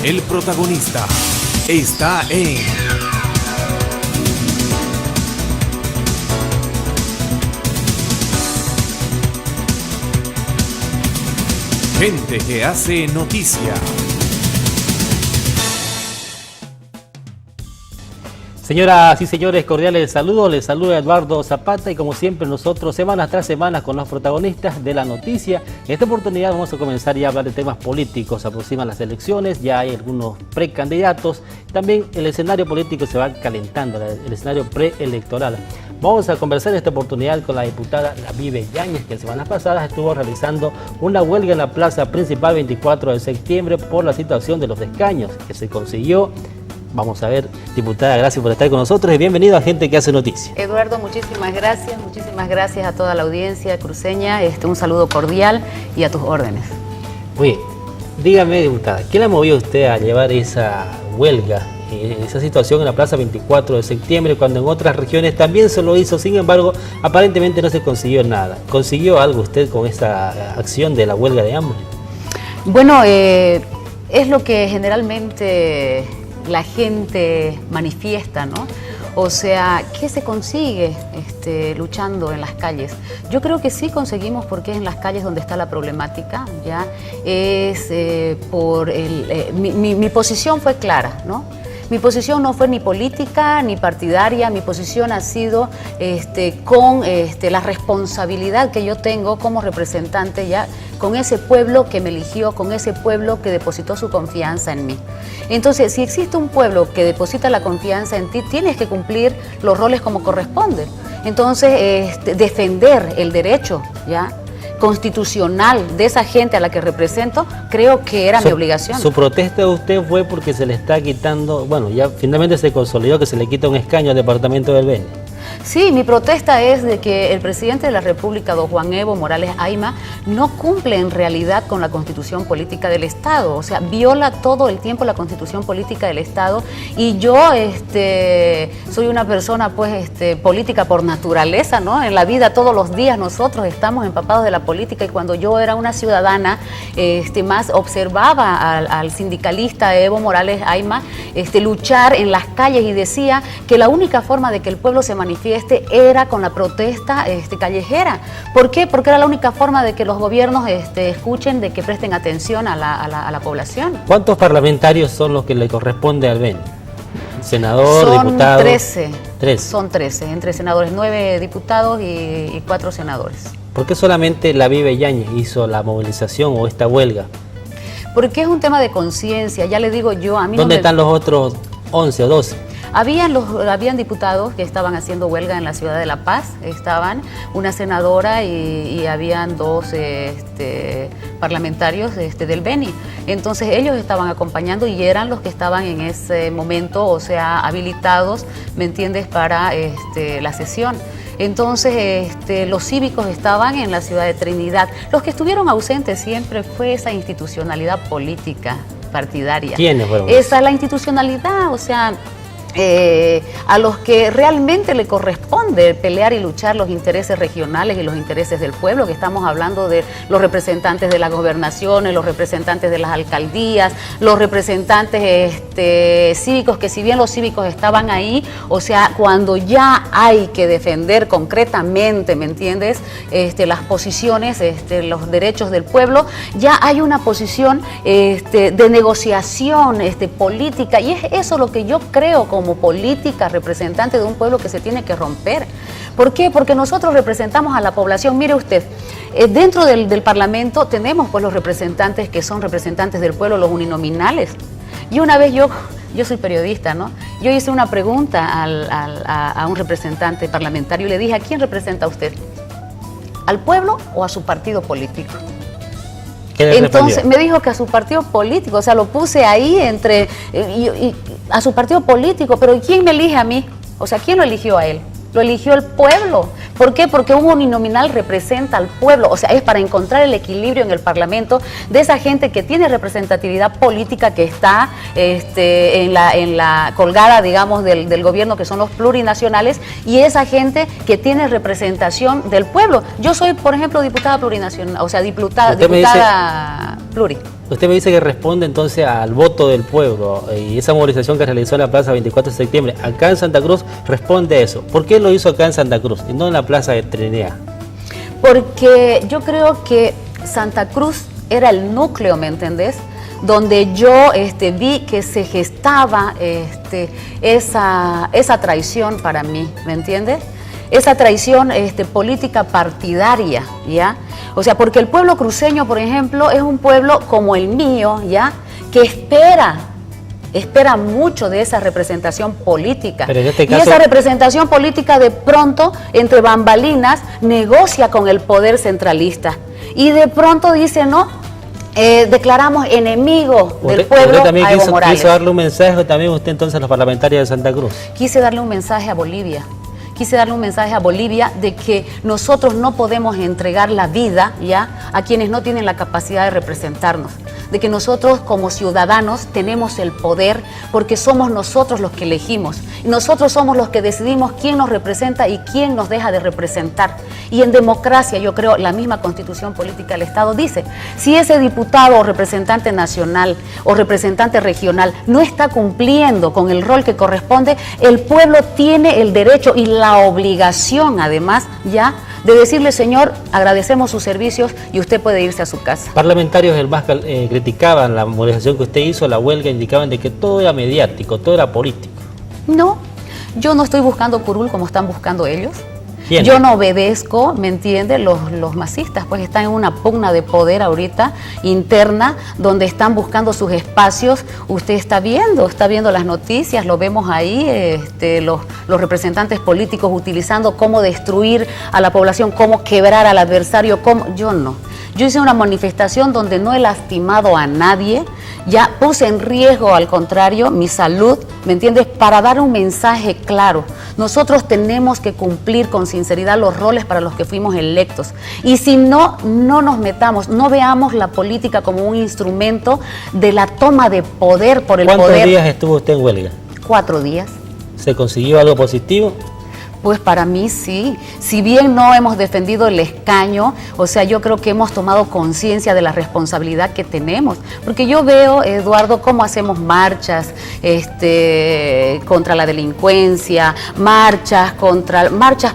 El protagonista está en Gente que hace noticia. Señoras y señores, cordiales saludos, les saluda Eduardo Zapata y como siempre nosotros semana tras semana con los protagonistas de la noticia. En esta oportunidad vamos a comenzar ya a hablar de temas políticos, se aproximan las elecciones, ya hay algunos precandidatos, también el escenario político se va calentando, el escenario preelectoral. Vamos a conversar en esta oportunidad con la diputada Vive Yáñez, que en semanas pasadas estuvo realizando una huelga en la plaza principal 24 de septiembre por la situación de los escaños que se consiguió. Vamos a ver, diputada, gracias por estar con nosotros y bienvenido a Gente que hace noticia. Eduardo, muchísimas gracias a toda la audiencia cruceña, un saludo cordial y a tus órdenes. Oye, dígame, diputada, ¿qué la movió usted a llevar esa huelga, esa situación en la plaza 24 de septiembre, cuando en otras regiones también se lo hizo? Sin embargo, aparentemente no se consiguió nada. ¿Consiguió algo usted con esta acción de la huelga de hambre? Bueno, es lo que generalmente la gente manifiesta, ¿no? O sea, ¿qué se consigue luchando en las calles? Yo creo que sí conseguimos, porque es en las calles donde está la problemática, ¿ya? Mi posición fue clara, ¿no? Mi posición no fue ni política ni partidaria, mi posición ha sido con la responsabilidad que yo tengo como representante, ya, con ese pueblo que me eligió, con ese pueblo que depositó su confianza en mí. Entonces, si existe un pueblo que deposita la confianza en ti, tienes que cumplir los roles como corresponde. Entonces, defender el derecho, ¿ya?, constitucional de esa gente a la que represento, creo que era mi obligación. Su protesta de usted fue porque se le está quitando, bueno, ya finalmente se consolidó que se le quita un escaño al departamento del Beni. Sí, mi protesta es de que el presidente de la República, don Juan Evo Morales Ayma, no cumple en realidad con la Constitución Política del Estado, o sea, viola todo el tiempo la Constitución Política del Estado, y yo soy una persona pues política por naturaleza, ¿no? En la vida todos los días nosotros estamos empapados de la política, y cuando yo era una ciudadana más observaba al sindicalista Evo Morales Ayma luchar en las calles, y decía que la única forma de que el pueblo se manifieste era con la protesta callejera. ¿Por qué? Porque era la única forma de que los gobiernos escuchen, de que presten atención a la población. ¿Cuántos parlamentarios son los que le corresponde al Beni? ¿Senador, diputado? 13. Son 13, entre senadores, 9 diputados y 4 senadores. ¿Por qué solamente la Vive Yáñez hizo la movilización o esta huelga? Porque es un tema de conciencia, ya le digo yo, a mí ¿Dónde están los otros 11 o 12? Habían diputados que estaban haciendo huelga en la ciudad de La Paz, estaban una senadora y habían 2 parlamentarios del Beni. Entonces ellos estaban acompañando y eran los que estaban en ese momento, o sea, habilitados, ¿me entiendes?, para la sesión. Entonces los cívicos estaban en la ciudad de Trinidad. Los que estuvieron ausentes siempre fue esa institucionalidad política partidaria. ¿Quiénes fueron? Esa es la institucionalidad, o sea, a los que realmente le corresponde pelear y luchar los intereses regionales y los intereses del pueblo, que estamos hablando de los representantes de las gobernaciones, los representantes de las alcaldías, los representantes cívicos, que si bien los cívicos estaban ahí, o sea, cuando ya hay que defender concretamente, ¿me entiendes?, las posiciones, los derechos del pueblo, ya hay una posición de negociación política, y es eso lo que yo creo como política representante de un pueblo que se tiene que romper. ¿Por qué? Porque nosotros representamos a la población. Mire usted, dentro del Parlamento tenemos pues los representantes que son representantes del pueblo, los uninominales. Y una vez yo soy periodista, ¿no? Yo hice una pregunta a un representante parlamentario y le dije: ¿a quién representa usted? ¿Al pueblo o a su partido político? Entonces me dijo que a su partido político, o sea, lo puse ahí a su partido político, pero ¿quién me elige a mí? O sea, ¿quién lo eligió a él? Lo eligió el pueblo. ¿Por qué? Porque un uninominal representa al pueblo, o sea, es para encontrar el equilibrio en el Parlamento de esa gente que tiene representatividad política, que está en la colgada, digamos, del gobierno, que son los plurinacionales, y esa gente que tiene representación del pueblo. Yo soy, por ejemplo, diputada plurinacional, o sea, diputada pluri. Usted me dice que responde entonces al voto del pueblo y esa movilización que realizó en la plaza 24 de septiembre. Acá en Santa Cruz responde a eso. ¿Por qué lo hizo acá en Santa Cruz y no en la plaza de Trinidad? Porque yo creo que Santa Cruz era el núcleo, ¿me entendés? Donde yo vi que se gestaba esa traición para mí, ¿me entiendes? Esa traición política partidaria, ¿ya? O sea, porque el pueblo cruceño, por ejemplo, es un pueblo como el mío, ¿ya? Que espera mucho de esa representación política. Pero en este caso... Y esa representación política de pronto, entre bambalinas, negocia con el poder centralista. Y de pronto dice, no, declaramos enemigo del pueblo usted también a Evo Morales. quiso darle un mensaje también usted entonces a los parlamentarios de Santa Cruz. Quise darle un mensaje a Bolivia. Quise darle un mensaje a Bolivia de que nosotros no podemos entregar la vida, ¿ya?, a quienes no tienen la capacidad de representarnos. De que nosotros como ciudadanos tenemos el poder porque somos nosotros los que elegimos. Y nosotros somos los que decidimos quién nos representa y quién nos deja de representar. Y en democracia, yo creo, la misma Constitución Política del Estado dice, si ese diputado o representante nacional o representante regional no está cumpliendo con el rol que corresponde, el pueblo tiene el derecho y la obligación, además, ya, de decirle, señor, agradecemos sus servicios y usted puede irse a su casa. Parlamentarios del MAS criticaban la movilización que usted hizo, la huelga, indicaban de que todo era mediático, todo era político. No, yo no estoy buscando curul como están buscando ellos. ¿Quién? Yo no obedezco, ¿me entiende? Los masistas pues están en una pugna de poder ahorita interna donde están buscando sus espacios. Usted está viendo las noticias, lo vemos ahí, los representantes políticos utilizando cómo destruir a la población, cómo quebrar al adversario, cómo... Yo no. Yo hice una manifestación donde no he lastimado a nadie, ya puse en riesgo, al contrario, mi salud, ¿me entiendes? Para dar un mensaje claro. Nosotros tenemos que cumplir con sinceridad los roles para los que fuimos electos. Y si no nos metamos, no veamos la política como un instrumento de la toma de poder por el poder. ¿Cuántos días estuvo usted en huelga? 4 días. ¿Se consiguió algo positivo? Pues para mí sí, si bien no hemos defendido el escaño, o sea, yo creo que hemos tomado conciencia de la responsabilidad que tenemos, porque yo veo, Eduardo, cómo hacemos marchas contra la delincuencia, marchas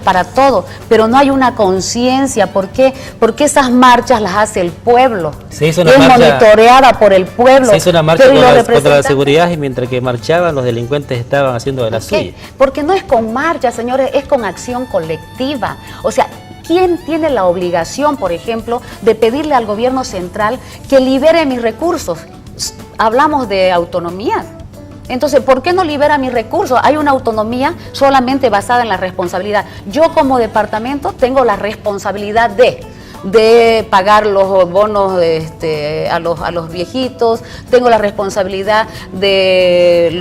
para todo, pero no hay una conciencia. ¿Por qué? Porque esas marchas las hace el pueblo, se hizo una es marcha, monitoreada por el pueblo. Se hizo una marcha contra la seguridad y mientras que marchaban los delincuentes estaban haciendo de la suya. Porque no es con marcha, señores, es con acción colectiva. O sea, ¿quién tiene la obligación, por ejemplo, de pedirle al gobierno central que libere mis recursos? Hablamos de autonomía. Entonces, ¿por qué no libera mis recursos? Hay una autonomía solamente basada en la responsabilidad. Yo como departamento tengo la responsabilidad de pagar los bonos a los viejitos, tengo la responsabilidad de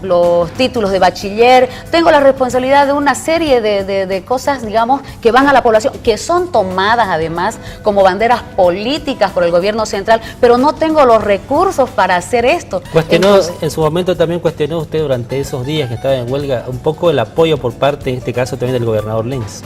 los títulos de bachiller, tengo la responsabilidad de una serie de cosas, digamos, que van a la población, que son tomadas además como banderas políticas por el gobierno central, pero no tengo los recursos para hacer esto. En su momento también cuestionó usted durante esos días que estaba en huelga un poco el apoyo por parte, en este caso también del gobernador Lenz.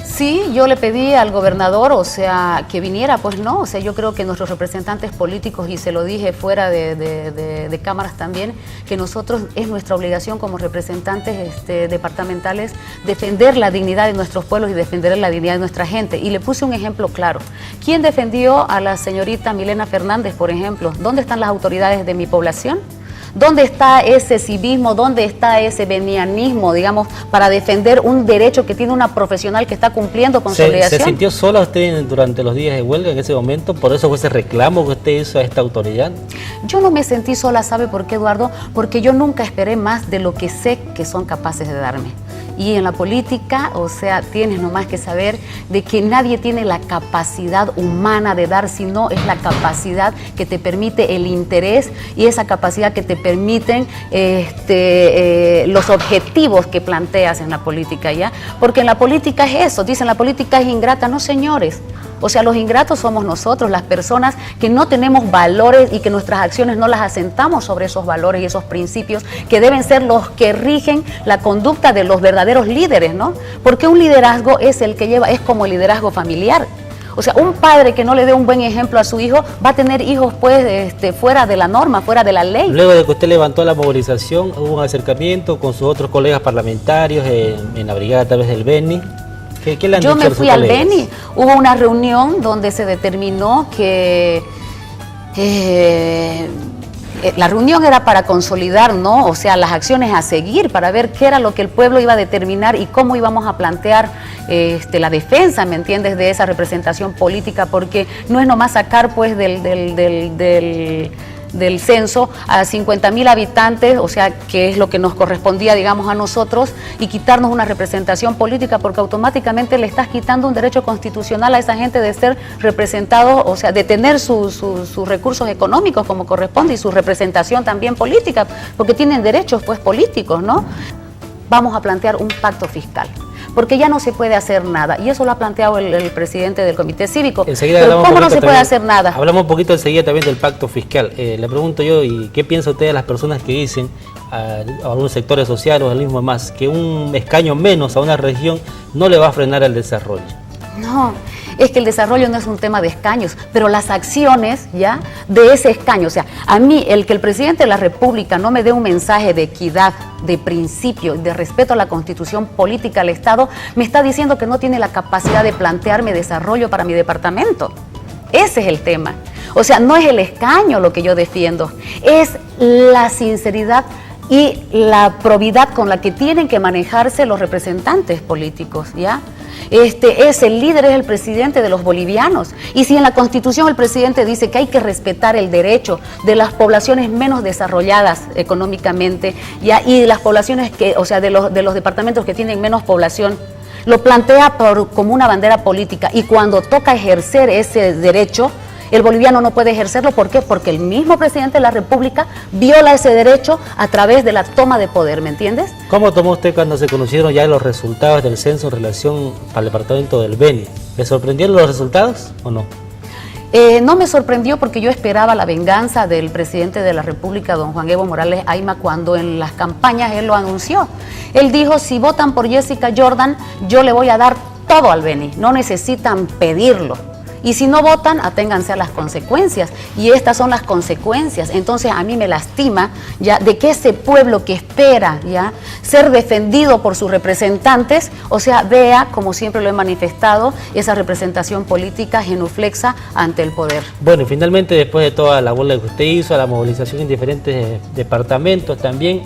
Sí, yo le pedí al gobernador, o sea, que viniera, pues no, o sea, yo creo que nuestros representantes políticos, y se lo dije fuera de cámaras también, que nosotros, es nuestra obligación como representantes departamentales, defender la dignidad de nuestros pueblos y defender la dignidad de nuestra gente. Y le puse un ejemplo claro. ¿Quién defendió a la señorita Milena Fernández, por ejemplo? ¿Dónde están las autoridades de mi población? ¿Dónde está ese civismo? ¿Dónde está ese venianismo, digamos, para defender un derecho que tiene una profesional que está cumpliendo con su obligación? ¿Se sintió sola usted durante los días de huelga en ese momento? ¿Por eso fue ese reclamo que usted hizo a esta autoridad? Yo no me sentí sola, ¿sabe por qué, Eduardo? Porque yo nunca esperé más de lo que sé que son capaces de darme. Y en la política, o sea, tienes nomás que saber de que nadie tiene la capacidad humana de dar, sino es la capacidad que te permite el interés y esa capacidad que te permiten los objetivos que planteas en la política, ¿ya? Porque en la política es eso, dicen la política es ingrata, no señores. O sea, los ingratos somos nosotros, las personas que no tenemos valores y que nuestras acciones no las asentamos sobre esos valores y esos principios que deben ser los que rigen la conducta de los verdaderos líderes, ¿no? Porque un liderazgo es el que lleva, es como el liderazgo familiar. O sea, un padre que no le dé un buen ejemplo a su hijo va a tener hijos pues fuera de la norma, fuera de la ley. Luego de que usted levantó la movilización, hubo un acercamiento con sus otros colegas parlamentarios en la brigada a través del Beni. ¿Qué le han Yo dicho me a sus fui al colegas? Beni, hubo una reunión donde se determinó que la reunión era para consolidar, ¿no? O sea, las acciones a seguir, para ver qué era lo que el pueblo iba a determinar y cómo íbamos a plantear la defensa, ¿me entiendes?, de esa representación política, porque no es nomás sacar pues del censo a 50.000 habitantes, o sea, que es lo que nos correspondía, digamos, a nosotros, y quitarnos una representación política, porque automáticamente le estás quitando un derecho constitucional a esa gente de ser representados, o sea, de tener sus recursos económicos como corresponde y su representación también política, porque tienen derechos pues políticos, ¿no? Vamos a plantear un pacto fiscal, porque ya no se puede hacer nada, y eso lo ha planteado el presidente del Comité Cívico. Pero ¿cómo no se puede hacer nada? Hablamos un poquito enseguida también del pacto fiscal. Le pregunto yo, ¿y qué piensa usted de las personas que dicen, a algunos sectores sociales o al mismo más, que un escaño menos a una región no le va a frenar el desarrollo? No, es que el desarrollo no es un tema de escaños, pero las acciones ya de ese escaño, o sea, a mí el que el presidente de la República no me dé un mensaje de equidad, de principio, de respeto a la Constitución política del Estado, me está diciendo que no tiene la capacidad de plantearme desarrollo para mi departamento. Ese es el tema. O sea, no es el escaño lo que yo defiendo, es la sinceridad y la probidad con la que tienen que manejarse los representantes políticos, ¿ya? El líder es el presidente de los bolivianos, y si en la Constitución el presidente dice que hay que respetar el derecho de las poblaciones menos desarrolladas económicamente, ¿ya? Y las poblaciones que, o sea, de los departamentos que tienen menos población, lo plantea como una bandera política, y cuando toca ejercer ese derecho, el boliviano no puede ejercerlo. ¿Por qué? Porque el mismo presidente de la República viola ese derecho a través de la toma de poder, ¿me entiendes? ¿Cómo tomó usted cuando se conocieron ya los resultados del censo en relación al departamento del Beni? ¿Le sorprendieron los resultados o no? No me sorprendió, porque yo esperaba la venganza del presidente de la República, don Juan Evo Morales Ayma, cuando en las campañas él lo anunció. Él dijo, si votan por Jessica Jordan, yo le voy a dar todo al Beni, no necesitan pedirlo. Y si no votan, aténganse a las consecuencias. Y estas son las consecuencias. Entonces a mí me lastima ya de que ese pueblo que espera ya ser defendido por sus representantes, o sea, vea, como siempre lo he manifestado, esa representación política genuflexa ante el poder. Bueno, y finalmente, después de toda la huelga que usted hizo, la movilización en diferentes departamentos también,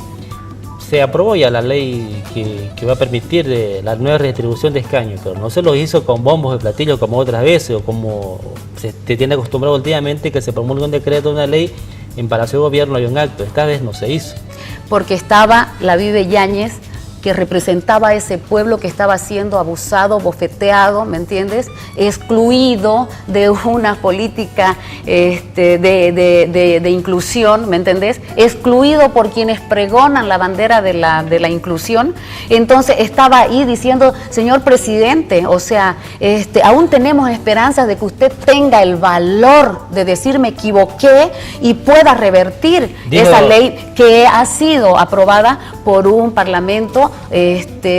se aprobó ya la ley que va a permitir la nueva redistribución de escaños, pero no se lo hizo con bombos de platillo como otras veces, o como se tiene acostumbrado últimamente, que se promulga un decreto, una ley, en Palacio de Gobierno hay un acto. Esta vez no se hizo. Porque estaba la Vive Yáñez, que representaba a ese pueblo que estaba siendo abusado, bofeteado, ¿me entiendes?, excluido de una política de inclusión, ¿me entendés?, excluido por quienes pregonan la bandera de la inclusión. Entonces estaba ahí diciendo, señor presidente, o sea, aún tenemos esperanzas de que usted tenga el valor de decir me equivoqué y pueda revertir esa ley que ha sido aprobada por un parlamento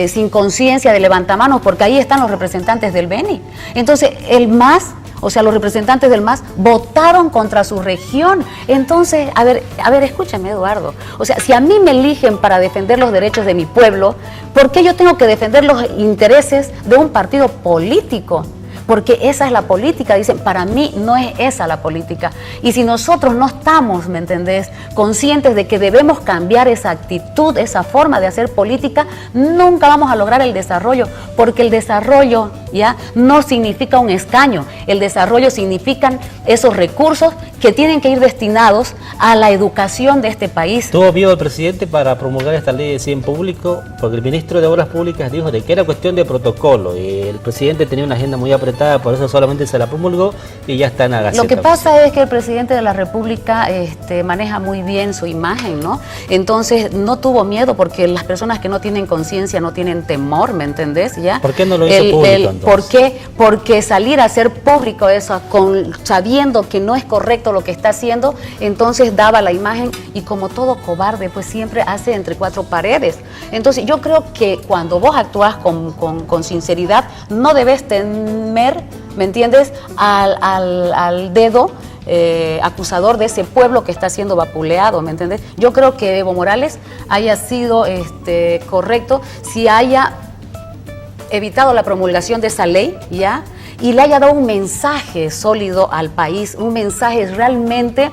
sin conciencia de levantamanos, porque ahí están los representantes del Beni. Entonces el MAS, o sea, los representantes del MAS votaron contra su región. Entonces, a ver, escúchame, Eduardo, o sea, si a mí me eligen para defender los derechos de mi pueblo, ¿por qué yo tengo que defender los intereses de un partido político? Porque esa es la política, dicen. Para mí no es esa la política. Y si nosotros no estamos, ¿me entendés?, conscientes de que debemos cambiar esa actitud, esa forma de hacer política, nunca vamos a lograr el desarrollo, porque el desarrollo ya no significa un escaño. El desarrollo significan esos recursos que tienen que ir destinados a la educación de este país. ¿Tuvo miedo el presidente para promulgar esta ley en público? Porque el ministro de Obras Públicas dijo de que era cuestión de protocolo, y el presidente tenía una agenda muy apretada, por eso solamente se la promulgó y ya está en la Gaceta. Lo que pasa es que el presidente de la República maneja muy bien su imagen, ¿no? Entonces no tuvo miedo, porque las personas que no tienen conciencia no tienen temor, ¿me entendés? ¿Ya? ¿Por qué no lo hizo público entonces? ¿Por qué? Porque salir a hacer público eso, sabiendo que no es correcto lo que está haciendo, entonces daba la imagen, y como todo cobarde, pues siempre hace entre cuatro paredes. Entonces yo creo que cuando vos actúas con sinceridad, no debes temer ¿me entiendes?, al dedo acusador de ese pueblo que está siendo vapuleado, ¿me entiendes? Yo creo que Evo Morales haya sido correcto si haya evitado la promulgación de esa ley, ¿ya?, y le haya dado un mensaje sólido al país, un mensaje realmente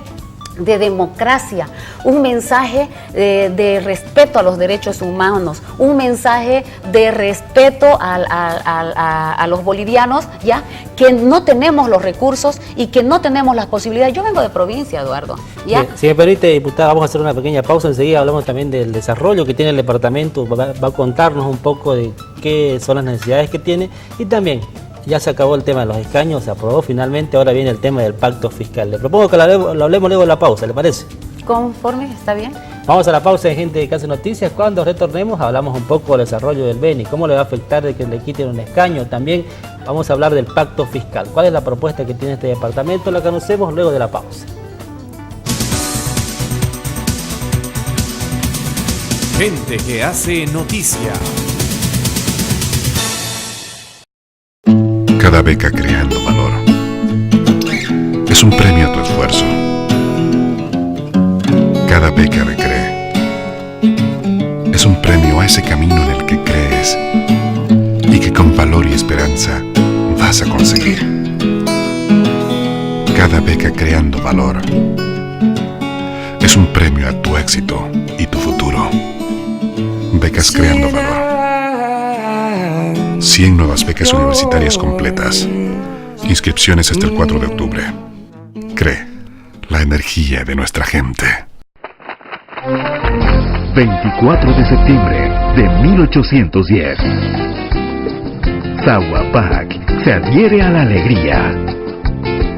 de democracia, un mensaje de respeto a los derechos humanos, un mensaje de respeto a los bolivianos, ya que no tenemos los recursos y que no tenemos las posibilidades. Yo vengo de provincia, Eduardo, ¿ya? Si me permite, diputada, vamos a hacer una pequeña pausa, enseguida hablamos también del desarrollo que tiene el departamento, va a contarnos un poco de qué son las necesidades que tiene y también ya se acabó el tema de los escaños, se aprobó finalmente, ahora viene el tema del pacto fiscal. Le propongo que lo hablemos luego de la pausa, ¿le parece? Conforme, ¿está bien? Vamos a la pausa de Gente que Hace Noticias. Cuando retornemos hablamos un poco del desarrollo del Beni, cómo le va a afectar de que le quiten un escaño. También vamos a hablar del pacto fiscal. ¿Cuál es la propuesta que tiene este departamento? La conocemos luego de la pausa. Gente que Hace Noticia. Cada beca creando valor es un premio a tu esfuerzo. Cada beca de CREE es un premio a ese camino en el que crees y que con valor y esperanza vas a conseguir. Cada beca creando valor es un premio a tu éxito y tu futuro. Becas creando valor. 100 nuevas becas universitarias completas. Inscripciones hasta el 4 de octubre. CREE, la energía de nuestra gente. 24 de septiembre de 1810. Sahuapac se adhiere a la alegría.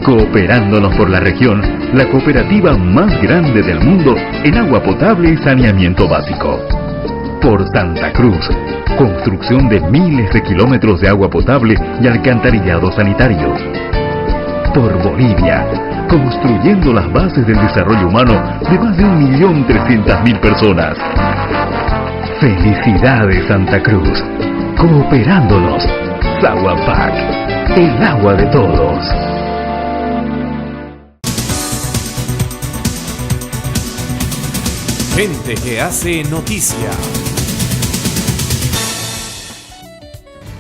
Cooperándonos por la región, la cooperativa más grande del mundo en agua potable y saneamiento básico. Por Santa Cruz, construcción de miles de kilómetros de agua potable y alcantarillado sanitario. Por Bolivia, construyendo las bases del desarrollo humano de más de 1.300.000 personas. Felicidades, Santa Cruz. Cooperándonos. Sahuapac, el agua de todos. Gente que Hace Noticia.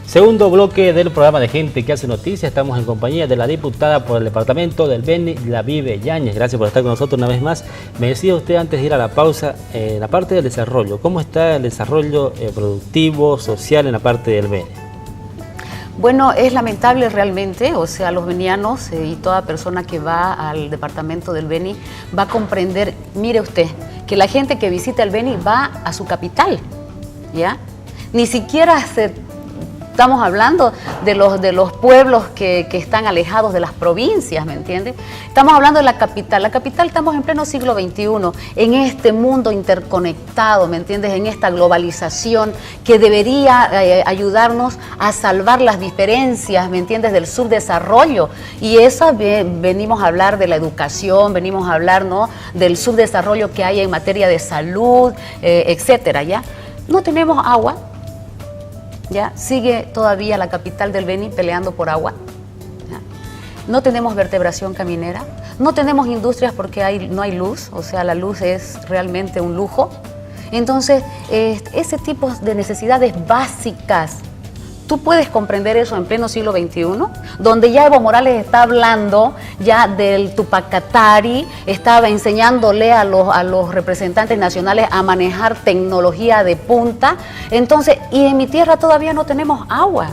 Segundo bloque del programa de Gente que Hace Noticia. Estamos en compañía de la diputada por el departamento del Beni, Lavive Yáñez. Gracias por estar con nosotros una vez más. Me decía usted antes de ir a la pausa, la parte del desarrollo. ¿Cómo está el desarrollo productivo, social en la parte del Beni? Bueno, es lamentable realmente, o sea, los benianos y toda persona que va al departamento del Beni va a comprender, mire usted, que la gente que visita el Beni va a su capital, ¿ya? Ni siquiera estamos hablando de los pueblos que están alejados de las provincias, ¿me entiendes? Estamos hablando de la capital. La capital, estamos en pleno siglo XXI, en este mundo interconectado, ¿me entiendes? En esta globalización que debería ayudarnos a salvar las diferencias, ¿me entiendes? Del subdesarrollo. Y eso venimos a hablar de la educación, venimos a hablar, ¿no?, del subdesarrollo que hay en materia de salud, etcétera, ¿ya? No tenemos agua. ¿Ya? Sigue todavía la capital del Beni peleando por agua. ¿Ya? No tenemos vertebración caminera, no tenemos industrias porque no hay luz, o sea, la luz es realmente un lujo. Entonces, ese tipo de necesidades básicas, tú puedes comprender eso en pleno siglo XXI, donde ya Evo Morales está hablando ya del Tupacatari, estaba enseñándole a los representantes nacionales a manejar tecnología de punta. Entonces, y en mi tierra todavía no tenemos agua.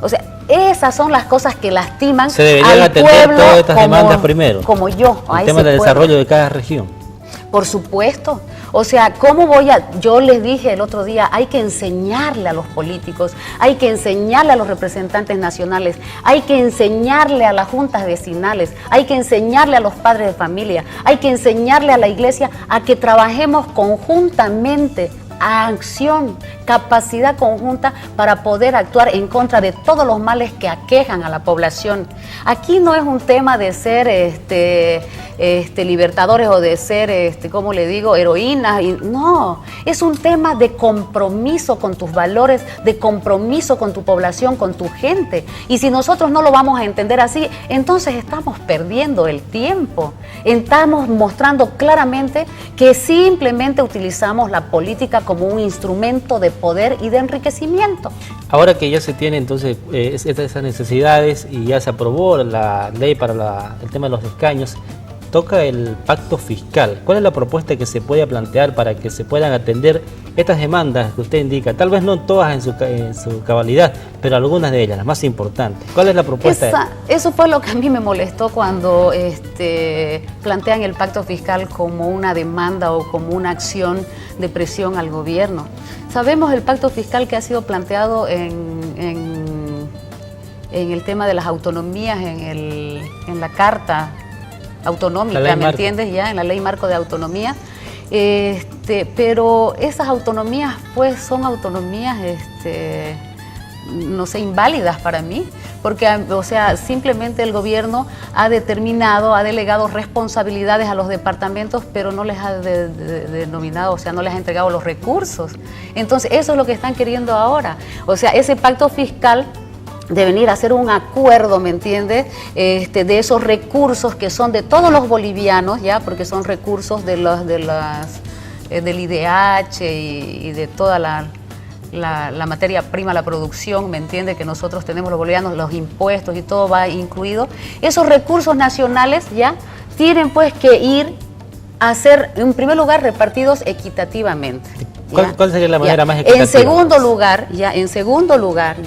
O sea, esas son las cosas que lastiman se deberían al atender pueblo todas estas demandas primero. Como yo. El tema del desarrollo de cada región. Por supuesto. O sea, yo les dije el otro día, hay que enseñarle a los políticos, hay que enseñarle a los representantes nacionales, hay que enseñarle a las juntas vecinales, hay que enseñarle a los padres de familia, hay que enseñarle a la iglesia a que trabajemos conjuntamente acción, capacidad conjunta para poder actuar en contra de todos los males que aquejan a la población. Aquí no es un tema de ser libertadores o de ser, ¿cómo le digo?, heroínas. No, es un tema de compromiso con tus valores, de compromiso con tu población, con tu gente. Y si nosotros no lo vamos a entender así, entonces estamos perdiendo el tiempo. Estamos mostrando claramente que simplemente utilizamos la política como un instrumento de poder y de enriquecimiento. Ahora que ya se tiene entonces esas necesidades y ya se aprobó la ley para el tema de los escaños, toca el pacto fiscal. ¿Cuál es la propuesta que se puede plantear para que se puedan atender estas demandas que usted indica? Tal vez no todas en su cabalidad, pero algunas de ellas, las más importantes. ¿Cuál es la propuesta? Eso fue lo que a mí me molestó cuando plantean el pacto fiscal como una demanda o como una acción de presión al gobierno. Sabemos el pacto fiscal que ha sido planteado en el tema de las autonomías, en la Carta Autonómica, ¿me entiendes? Ya en la Ley Marco de Autonomía. Pero esas autonomías pues son autonomías no sé, inválidas para mí, porque o sea, simplemente el gobierno ha delegado responsabilidades a los departamentos, pero no les ha denominado, o sea, no les ha entregado los recursos. Entonces eso es lo que están queriendo ahora. O sea, ese pacto fiscal de venir a hacer un acuerdo, ¿me entiendes?, de esos recursos que son de todos los bolivianos, ya, porque son recursos del IDH y de toda la materia prima, la producción, ¿me entiendes?, que nosotros tenemos los bolivianos, los impuestos y todo va incluido. Esos recursos nacionales, ya, tienen pues que ir a ser, en primer lugar, repartidos equitativamente. ¿Cuál sería la manera más equitativa? En segundo lugar,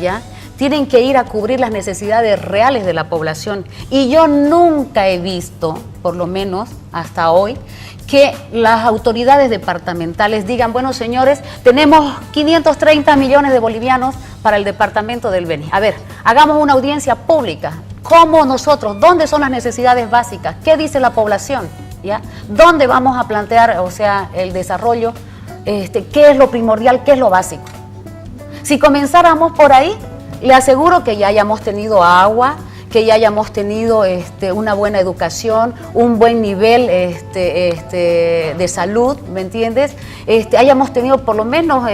tienen que ir a cubrir las necesidades reales de la población. Y yo nunca he visto, por lo menos hasta hoy, que las autoridades departamentales digan, bueno, señores, tenemos 530 millones de bolivianos para el departamento del Beni. A ver, hagamos una audiencia pública. ¿Cómo nosotros? ¿Dónde son las necesidades básicas? ¿Qué dice la población? ¿Ya? ¿Dónde vamos a plantear, o sea, el desarrollo? ¿Qué es lo primordial? ¿Qué es lo básico? Si comenzáramos por ahí, le aseguro que ya hayamos tenido agua, que ya hayamos tenido una buena educación, un buen nivel de salud, ¿me entiendes? Hayamos tenido por lo menos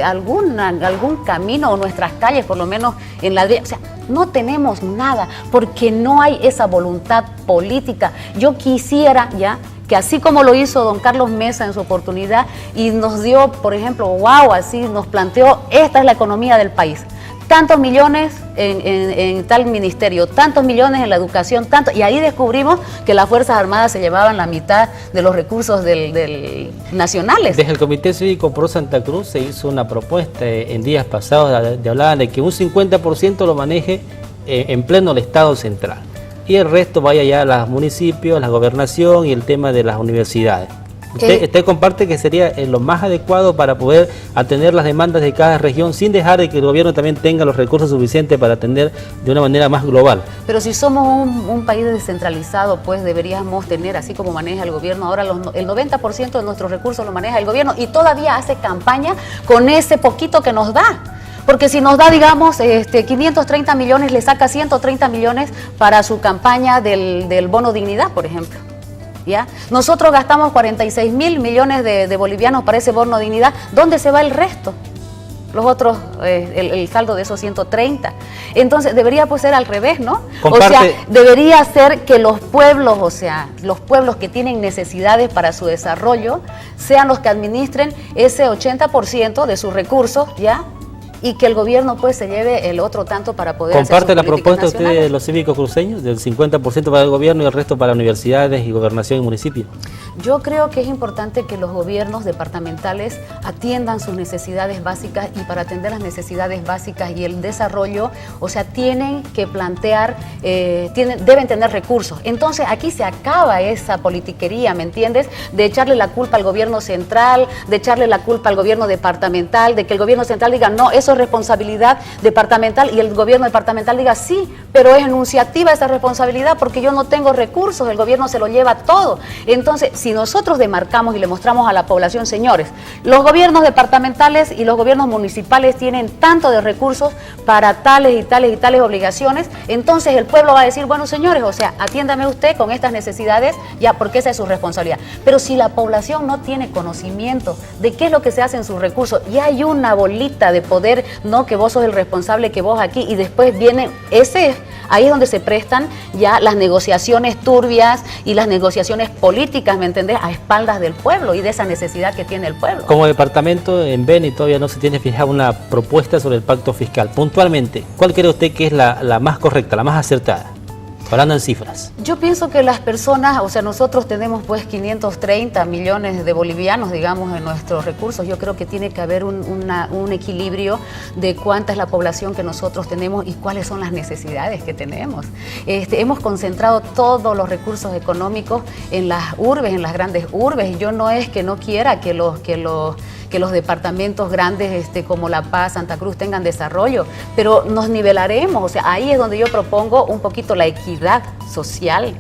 algún camino o nuestras calles, por lo menos en la... O sea, no tenemos nada porque no hay esa voluntad política. Yo quisiera ya que así como lo hizo don Carlos Mesa en su oportunidad y nos dio, por ejemplo, wow, así nos planteó, esta es la economía del país. Tantos millones en tal ministerio, tantos millones en la educación, y ahí descubrimos que las Fuerzas Armadas se llevaban la mitad de los recursos nacionales. Desde el Comité Cívico Pro Santa Cruz se hizo una propuesta en días pasados, hablaban de que un 50% lo maneje en pleno el Estado central y el resto vaya ya a los municipios, la gobernación y el tema de las universidades. ¿Usted comparte que sería lo más adecuado para poder atender las demandas de cada región sin dejar de que el gobierno también tenga los recursos suficientes para atender de una manera más global? Pero si somos un país descentralizado, pues deberíamos tener, así como maneja el gobierno, ahora el 90% de nuestros recursos lo maneja el gobierno y todavía hace campaña con ese poquito que nos da. Porque si nos da, digamos, 530 millones, le saca 130 millones para su campaña del bono dignidad, por ejemplo. ¿Ya? Nosotros gastamos 46 mil millones de bolivianos para ese bono de dignidad. ¿Dónde se va el resto? Los otros, el saldo de esos 130. Entonces debería pues ser al revés, ¿no? Comparte. O sea, debería ser que los pueblos, o sea, los pueblos que tienen necesidades para su desarrollo, sean los que administren ese 80% de sus recursos, ¿ya? Y que el gobierno pues se lleve el otro tanto para poder ¿comparte la propuesta usted de los cívicos cruceños, del 50% para el gobierno y el resto para universidades y gobernación y municipios? Yo creo que es importante que los gobiernos departamentales atiendan sus necesidades básicas y para atender las necesidades básicas y el desarrollo, o sea, tienen que plantear, deben tener recursos. Entonces aquí se acaba esa politiquería, ¿me entiendes? De echarle la culpa al gobierno central, de echarle la culpa al gobierno departamental, de que el gobierno central diga, no, eso es responsabilidad departamental y el gobierno departamental diga, sí, pero es enunciativa esa responsabilidad porque yo no tengo recursos, el gobierno se lo lleva todo. Entonces, si nosotros demarcamos y le mostramos a la población, señores, los gobiernos departamentales y los gobiernos municipales tienen tanto de recursos para tales y tales y tales obligaciones, entonces el pueblo va a decir, bueno, señores, o sea, atiéndame usted con estas necesidades, ya, porque esa es su responsabilidad. Pero si la población no tiene conocimiento de qué es lo que se hace en sus recursos, y hay una bolita de poder, no, que vos sos el responsable, que vos aquí, y después viene ahí es donde se prestan ya las negociaciones turbias y las negociaciones políticas, ¿me entendés?, a espaldas del pueblo y de esa necesidad que tiene el pueblo. Como departamento en Beni todavía no se tiene fijada una propuesta sobre el pacto fiscal. Puntualmente, ¿cuál cree usted que es la más correcta, la más acertada? Hablando en cifras. Yo pienso que las personas, o sea, nosotros tenemos pues 530 millones de bolivianos, digamos, en nuestros recursos. Yo creo que tiene que haber un equilibrio de cuánta es la población que nosotros tenemos y cuáles son las necesidades que tenemos. Hemos concentrado todos los recursos económicos en las urbes, en las grandes urbes, y yo no es que no quiera que los departamentos grandes como La Paz, Santa Cruz tengan desarrollo, pero nos nivelaremos, o sea, ahí es donde yo propongo un poquito la equidad social,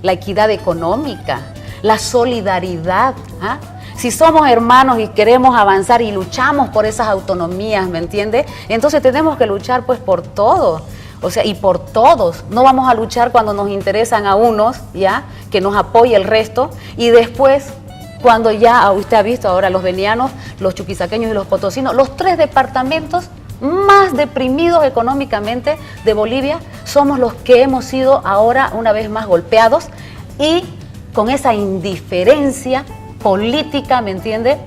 la equidad económica, la solidaridad, ¿ah? Si somos hermanos y queremos avanzar y luchamos por esas autonomías, ¿me entiende? Entonces tenemos que luchar pues por todo. O sea, y por todos. No vamos a luchar cuando nos interesan a unos, ¿ya? Que nos apoye el resto, y después, cuando ya usted ha visto ahora los benianos, los chuquisaqueños y los potosinos, los 3 departamentos más deprimidos económicamente de Bolivia, somos los que hemos sido ahora una vez más golpeados y con esa indiferencia política, ¿me entiende?,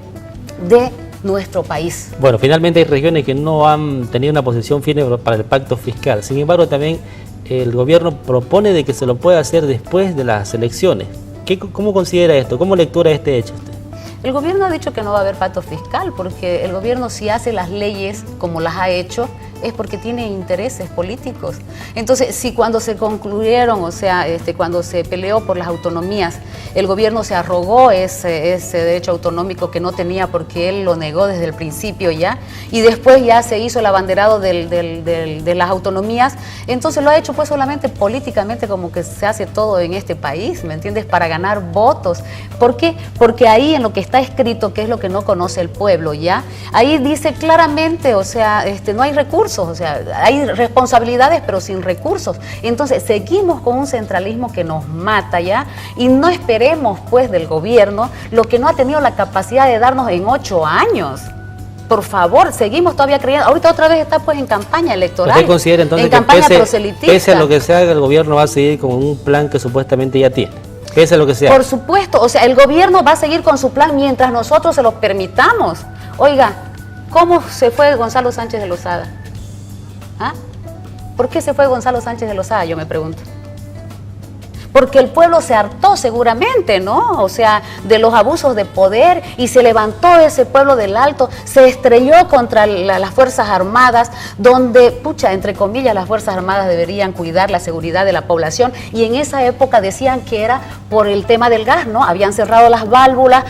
de nuestro país. Bueno, finalmente hay regiones que no han tenido una posición firme para el pacto fiscal. Sin embargo, también el gobierno propone de que se lo pueda hacer después de las elecciones. ¿Cómo considera esto? ¿Cómo lectura este hecho usted? El gobierno ha dicho que no va a haber pacto fiscal, porque el gobierno, si hace las leyes como las ha hecho, es porque tiene intereses políticos. Entonces, si cuando se concluyeron, o sea, cuando se peleó por las autonomías, el gobierno se arrogó ese derecho autonómico que no tenía porque él lo negó desde el principio ya, y después ya se hizo el abanderado de las autonomías, entonces lo ha hecho pues solamente políticamente, como que se hace todo en este país, ¿me entiendes?, para ganar votos. ¿Por qué? Porque ahí en lo que está escrito, que es lo que no conoce el pueblo, ¿ya? Ahí dice claramente, o sea, no hay recursos. O sea, hay responsabilidades pero sin recursos. Entonces seguimos con un centralismo que nos mata ya, y no esperemos pues del gobierno lo que no ha tenido la capacidad de darnos en 8 años. Por favor, seguimos todavía creyendo. Ahorita otra vez está pues en campaña electoral. ¿Usted considera entonces que pese a lo que se haga, el gobierno va a seguir con un plan que supuestamente ya tiene? Pese a lo que se haga. Por supuesto, o sea, el gobierno va a seguir con su plan mientras nosotros se lo permitamos. Oiga, ¿cómo se fue Gonzalo Sánchez de Lozada? ¿Ah? ¿Por qué se fue Gonzalo Sánchez de Lozada? Yo me pregunto. Porque el pueblo se hartó seguramente, ¿no? O sea, de los abusos de poder, y se levantó ese pueblo del Alto, se estrelló contra las Fuerzas Armadas, donde, pucha, entre comillas, las Fuerzas Armadas deberían cuidar la seguridad de la población, y en esa época decían que era por el tema del gas, ¿no? Habían cerrado las válvulas,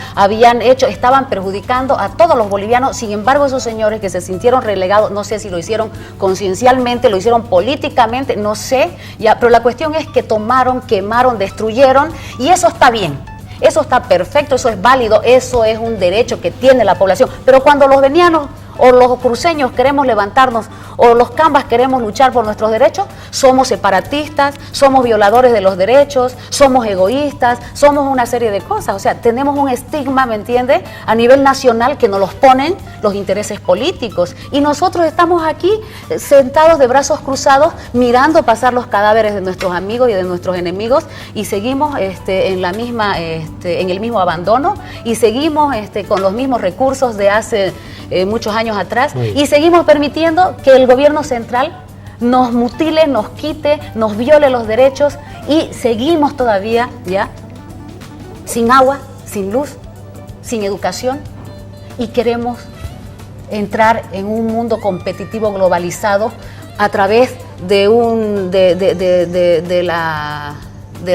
estaban perjudicando a todos los bolivianos. Sin embargo, esos señores que se sintieron relegados, no sé si lo hicieron conciencialmente, lo hicieron políticamente, no sé, ya, pero la cuestión es que tomaron, quemaron, destruyeron, y eso está bien, eso está perfecto, eso es válido, eso es un derecho que tiene la población. Pero cuando los benianos o los cruceños queremos levantarnos, o los cambas queremos luchar por nuestros derechos, somos separatistas, somos violadores de los derechos, somos egoístas, somos una serie de cosas. O sea, tenemos un estigma, ¿me entiendes?, a nivel nacional que nos los ponen los intereses políticos, y nosotros estamos aquí sentados de brazos cruzados mirando pasar los cadáveres de nuestros amigos y de nuestros enemigos, y seguimos en el mismo abandono, y seguimos con los mismos recursos de hace muchos años atrás, y seguimos permitiendo que el gobierno central nos mutile, nos quite, nos viole los derechos, y seguimos todavía ya sin agua, sin luz, sin educación, y queremos entrar en un mundo competitivo globalizado a través de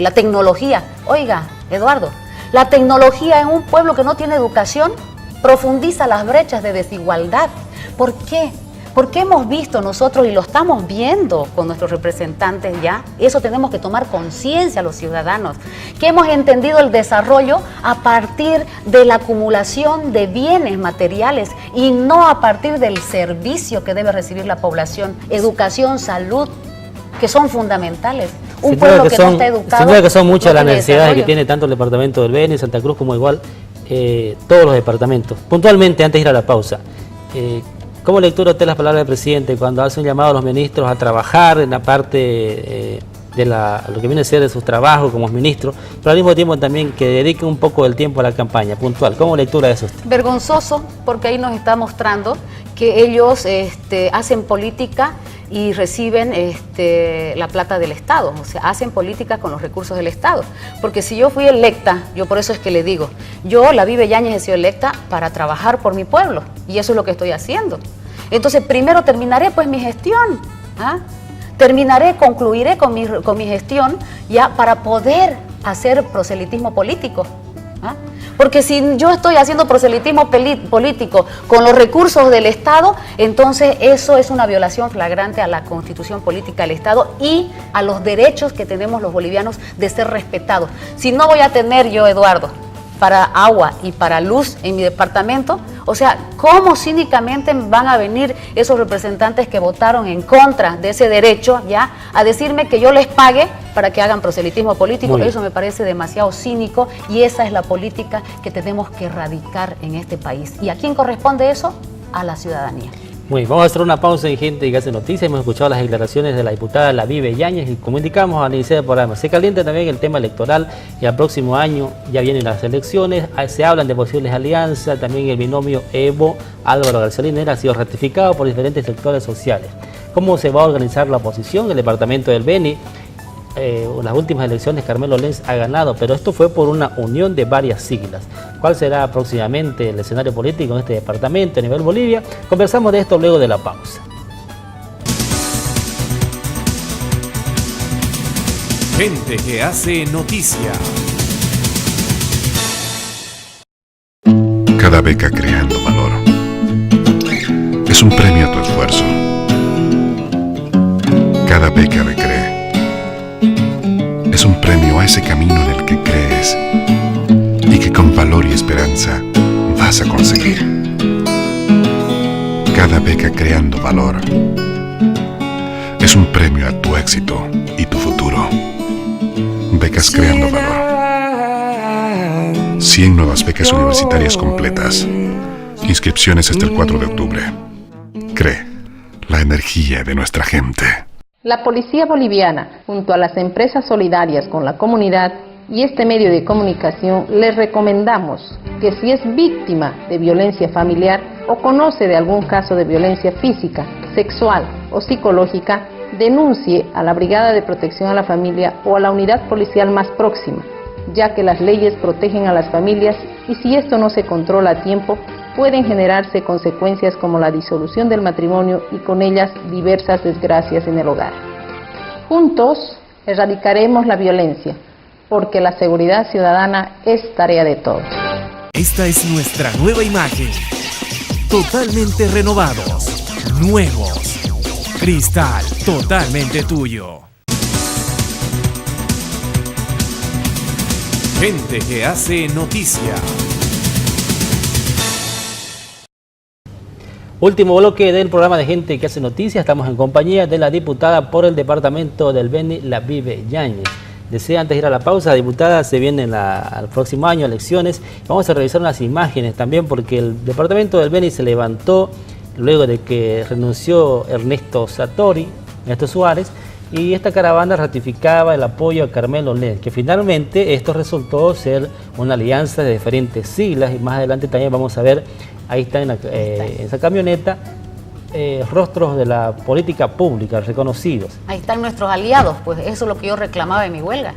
la tecnología. Oiga, Eduardo, la tecnología en un pueblo que no tiene educación profundiza las brechas de desigualdad. ¿Por qué? Porque hemos visto nosotros y lo estamos viendo con nuestros representantes ya, eso tenemos que tomar conciencia los ciudadanos, que hemos entendido el desarrollo a partir de la acumulación de bienes materiales y no a partir del servicio que debe recibir la población, educación, salud, que son fundamentales. Un pueblo que no está educado. Sin duda que son muchas las necesidades desarrollo que tiene tanto el departamento del Beni, Santa Cruz, como igual todos los departamentos. Puntualmente, antes de ir a la pausa, ¿cómo lectura usted las palabras del presidente cuando hace un llamado a los ministros a trabajar en la parte de lo que viene a ser de sus trabajos como ministros, pero al mismo tiempo también que dediquen un poco del tiempo a la campaña puntual? ¿Cómo lectura eso usted? Vergonzoso, porque ahí nos está mostrando que ellos hacen política y reciben la plata del Estado, o sea, hacen política con los recursos del Estado. Porque si yo fui electa, yo por eso es que le digo, yo, la Vive Yáñez, he sido electa para trabajar por mi pueblo, y eso es lo que estoy haciendo. Entonces, primero terminaré pues mi gestión, concluiré con mi gestión ya para poder hacer proselitismo político. Porque si yo estoy haciendo proselitismo político con los recursos del Estado, entonces eso es una violación flagrante a la Constitución Política del Estado y a los derechos que tenemos los bolivianos de ser respetados. Si no voy a tener yo, Eduardo, para agua y para luz en mi departamento, o sea, ¿cómo cínicamente van a venir esos representantes que votaron en contra de ese derecho ya a decirme que yo les pague para que hagan proselitismo político? Eso me parece demasiado cínico y esa es la política que tenemos que erradicar en este país. ¿Y a quién corresponde eso? A la ciudadanía. Muy bien, vamos a hacer una pausa en Gente que Hace Noticias. Hemos escuchado las declaraciones de la diputada La Vive Yáñez y como indicamos al iniciar el programa, se calienta también el tema electoral y al próximo año ya vienen las elecciones, se hablan de posibles alianzas, también el binomio Evo Álvaro García Linera ha sido ratificado por diferentes sectores sociales. ¿Cómo se va a organizar la oposición? El departamento del Beni, las últimas elecciones Carmelo Lenz ha ganado, pero esto fue por una unión de varias siglas. ¿Cuál será próximamente el escenario político en este departamento a nivel Bolivia? Conversamos de esto luego de la pausa. Gente que hace noticia. Cada beca creando valor es un premio a tu esfuerzo. Cada beca de CRE es un premio a ese camino en el que crees y que con valor y esperanza vas a conseguir. Cada beca creando valor es un premio a tu éxito y tu futuro. Becas creando valor. 100 nuevas becas universitarias completas. Inscripciones hasta el 4 de octubre. CRE, la energía de nuestra gente. La Policía Boliviana, junto a las empresas solidarias con la comunidad y este medio de comunicación, les recomendamos que si es víctima de violencia familiar o conoce de algún caso de violencia física, sexual o psicológica, denuncie a la Brigada de Protección a la Familia o a la unidad policial más próxima, ya que las leyes protegen a las familias y si esto no se controla a tiempo, pueden generarse consecuencias como la disolución del matrimonio y con ellas diversas desgracias en el hogar. Juntos erradicaremos la violencia, porque la seguridad ciudadana es tarea de todos. Esta es nuestra nueva imagen. Totalmente renovados. Nuevos. Cristal, totalmente tuyo. Gente que hace noticia. Último bloque del programa de Gente que Hace Noticias. Estamos en compañía de la diputada por el departamento del Beni, La Vive Yáñez. Desea antes de ir a la pausa, diputada, se vienen al próximo año elecciones. Vamos a revisar unas imágenes también porque el departamento del Beni se levantó luego de que renunció Ernesto Suárez, y esta caravana ratificaba el apoyo a Carmelo Lenz, que finalmente esto resultó ser una alianza de diferentes siglas y más adelante también vamos a ver, ahí está en esa camioneta, rostros de la política pública reconocidos. Ahí están nuestros aliados, pues eso es lo que yo reclamaba en mi huelga.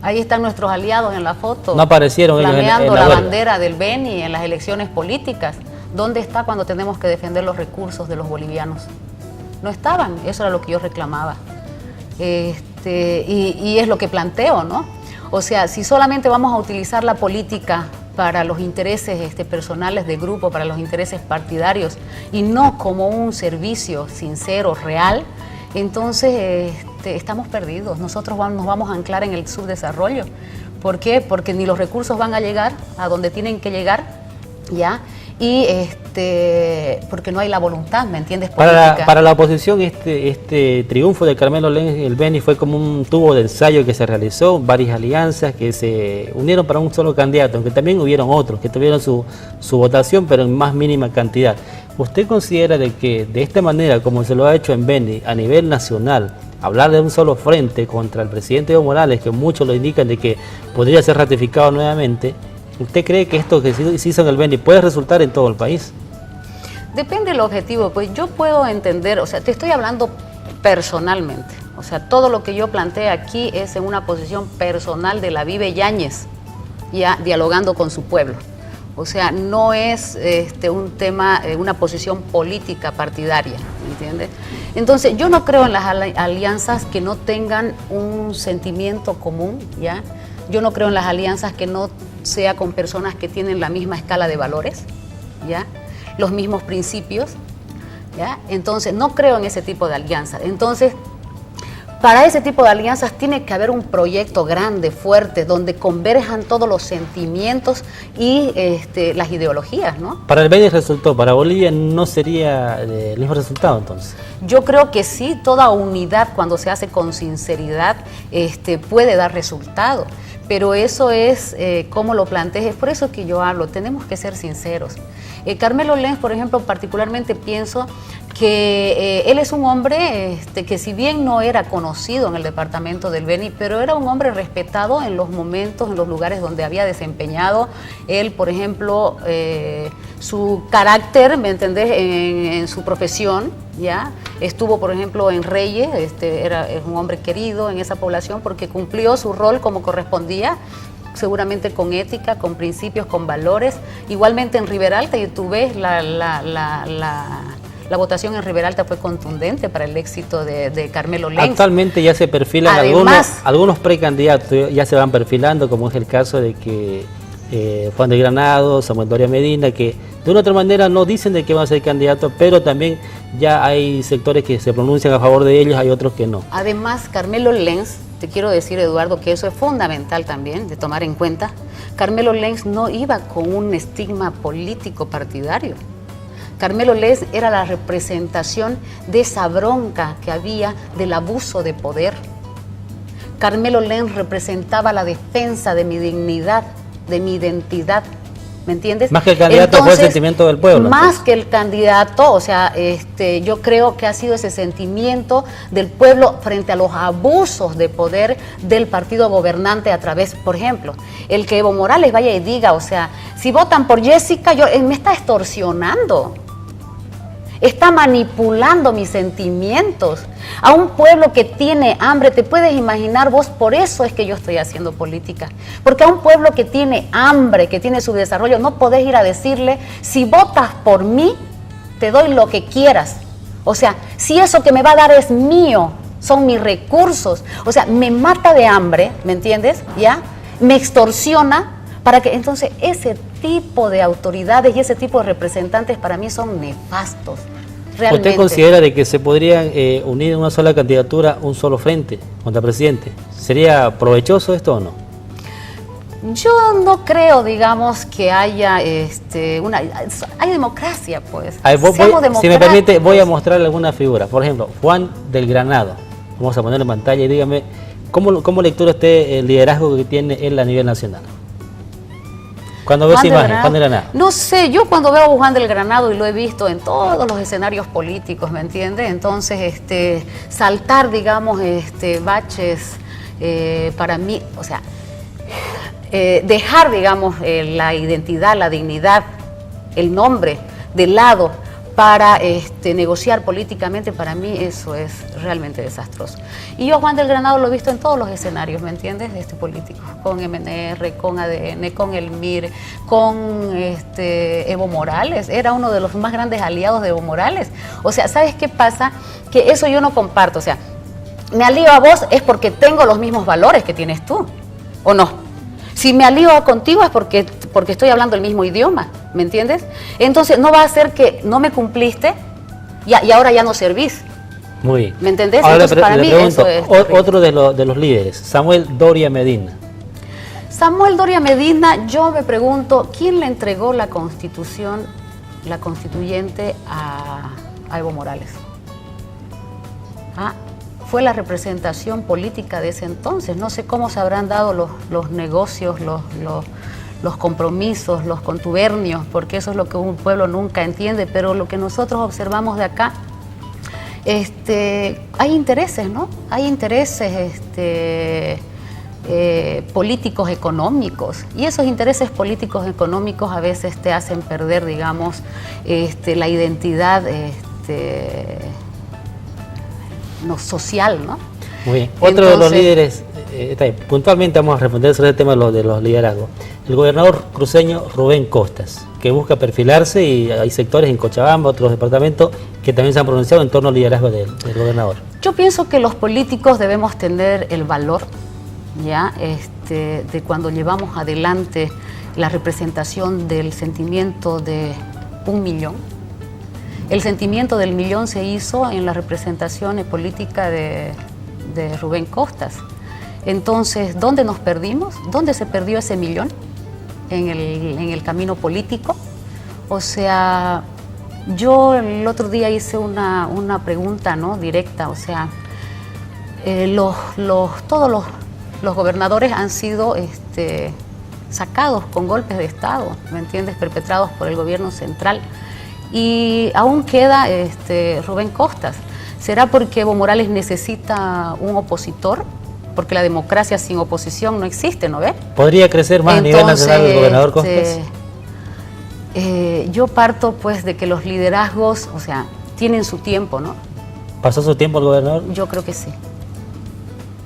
Ahí están nuestros aliados en la foto. No aparecieron ellos flameando en la la huelga. bandera del Beni en las elecciones políticas. ¿Dónde está cuando tenemos que defender los recursos de los bolivianos? No estaban, eso era lo que yo reclamaba. Y es lo que planteo, ¿no? O sea, si solamente vamos a utilizar la política para los intereses personales de grupo, para los intereses partidarios, y no como un servicio sincero, real, entonces estamos perdidos. Nosotros nos vamos a anclar en el subdesarrollo. ¿Por qué? Porque ni los recursos van a llegar a donde tienen que llegar, ¿ya? Y porque no hay la voluntad, ¿me entiendes? Para la oposición este triunfo de Carmelo Lenz el Beni fue como un tubo de ensayo que se realizó, varias alianzas que se unieron para un solo candidato, aunque también hubieron otros que tuvieron su votación, pero en más mínima cantidad. ¿Usted considera de que de esta manera, como se lo ha hecho en Beni a nivel nacional, hablar de un solo frente contra el presidente Evo Morales, que muchos lo indican de que podría ser ratificado nuevamente, ¿usted cree que esto que se hizo en el Beni puede resultar en todo el país? Depende del objetivo, pues yo puedo entender, o sea, te estoy hablando personalmente, o sea, todo lo que yo planteé aquí es en una posición personal de la Vive Yáñez, ya dialogando con su pueblo. O sea, no es un tema, una posición política partidaria, ¿entiendes? Entonces, yo no creo en las alianzas que no tengan un sentimiento común, ¿ya? Yo no creo en las alianzas que no sea con personas que tienen la misma escala de valores, ¿ya? Los mismos principios, ¿ya? Entonces, no creo en ese tipo de alianzas. Entonces, para ese tipo de alianzas tiene que haber un proyecto grande, fuerte, donde converjan todos los sentimientos y las ideologías, ¿no? Para el Beni resultó, para Bolivia no sería el mismo resultado entonces. Yo creo que sí, toda unidad cuando se hace con sinceridad puede dar resultado, pero eso es como lo plantees, es por eso que yo hablo, tenemos que ser sinceros. Carmelo Lenz, por ejemplo, particularmente pienso que él es un hombre que si bien no era conocido en el departamento del Beni, pero era un hombre respetado en los momentos, en los lugares donde había desempeñado él, por ejemplo, su carácter, ¿me entendés?, en su profesión, ¿ya? Estuvo, por ejemplo, en Reyes, es un hombre querido en esa población porque cumplió su rol como correspondía, seguramente con ética, con principios, con valores. Igualmente en Riberalta, y tú ves la votación en Riberalta fue contundente para el éxito de Carmelo Lenz. Actualmente ya se perfilan algunos precandidatos, ya se van perfilando, como es el caso de que Juan del Granado, Samuel Doria Medina, que de una u otra manera no dicen de que van a ser candidatos, pero también ya hay sectores que se pronuncian a favor de ellos, hay otros que no. Además, Carmelo Lenz, te quiero decir, Eduardo, que eso es fundamental también de tomar en cuenta, Carmelo Lenz no iba con un estigma político partidario. Carmelo Lenz era la representación de esa bronca que había del abuso de poder. Carmelo Lenz representaba la defensa de mi dignidad, de mi identidad, ¿me entiendes? Más que el candidato. Entonces, fue el sentimiento del pueblo. Más entonces que el candidato, o sea, yo creo que ha sido ese sentimiento del pueblo frente a los abusos de poder del partido gobernante a través, por ejemplo, el que Evo Morales vaya y diga, o sea, si votan por Jessica, me está extorsionando. Está manipulando mis sentimientos. A un pueblo que tiene hambre, te puedes imaginar vos, por eso es que yo estoy haciendo política. Porque a un pueblo que tiene hambre, que tiene subdesarrollo, no podés ir a decirle, si votas por mí, te doy lo que quieras. O sea, si eso que me va a dar es mío, son mis recursos. O sea, me mata de hambre, ¿me entiendes? ¿Ya? Me extorsiona. Para que entonces ese tipo de autoridades y ese tipo de representantes para mí son nefastos. Realmente. ¿Usted considera de que se podrían unir en una sola candidatura, un solo frente contra el presidente? ¿Sería provechoso esto o no? Yo no creo, digamos, que haya hay democracia, pues. Si me permite, voy a mostrarle alguna figura. Por ejemplo, Juan del Granado. Vamos a ponerlo en pantalla y dígame, ¿cómo lectura usted el liderazgo que tiene él a nivel nacional? Cuando ves imagen, Juan del Granado. No sé, yo cuando veo a Juan del Granado, y lo he visto en todos los escenarios políticos, ¿me entiende? Entonces, saltar, digamos, baches, para mí, o sea, dejar, digamos, la identidad, la dignidad, el nombre de lado para negociar políticamente, para mí eso es realmente desastroso. Y yo, Juan del Granado, lo he visto en todos los escenarios, ¿me entiendes? Políticos, con MNR, con ADN, con el MIR, con Evo Morales, era uno de los más grandes aliados de Evo Morales. O sea, ¿sabes qué pasa? Que eso yo no comparto, o sea, me alío a vos es porque tengo los mismos valores que tienes tú, ¿o no? Si me alío contigo es porque porque estoy hablando el mismo idioma, ¿me entiendes? Entonces no va a ser que no me cumpliste y ahora ya no servís. Muy bien. ¿Me entendés? Ahora Entonces, para mí pregunto, eso es otro de los líderes, Samuel Doria Medina. Samuel Doria Medina, yo me pregunto, ¿quién le entregó la constitución, la constituyente a Evo Morales? Fue la representación política de ese entonces. No sé cómo se habrán dado los negocios, los compromisos, los contubernios, porque eso es lo que un pueblo nunca entiende, pero lo que nosotros observamos de acá, hay intereses, ¿no? Hay intereses políticos económicos, y esos intereses políticos económicos a veces te hacen perder, digamos, la identidad no social, ¿no? Muy bien. Otro de los líderes, puntualmente vamos a responder sobre el tema de los liderazgos. El gobernador cruceño Rubén Costas, que busca perfilarse, y hay sectores en Cochabamba, otros departamentos, que también se han pronunciado en torno al liderazgo del gobernador. Yo pienso que los políticos debemos tener el valor, ¿ya? De cuando llevamos adelante la representación del sentimiento de 1 millón. El sentimiento del millón se hizo en la representación política de Rubén Costas. Entonces, ¿dónde nos perdimos? ¿Dónde se perdió ese millón? En el camino político. O sea, yo el otro día hice una pregunta, ¿no?, directa. O sea, todos los gobernadores han sido sacados con golpes de Estado, ¿me entiendes?, perpetrados por el gobierno central. Y aún queda Rubén Costas. ¿Será porque Evo Morales necesita un opositor? Porque la democracia sin oposición no existe, ¿no ve? ¿Podría crecer más a nivel nacional el gobernador Costas? Yo parto pues de que los liderazgos, o sea, tienen su tiempo, ¿no? ¿Pasó su tiempo el gobernador? Yo creo que sí.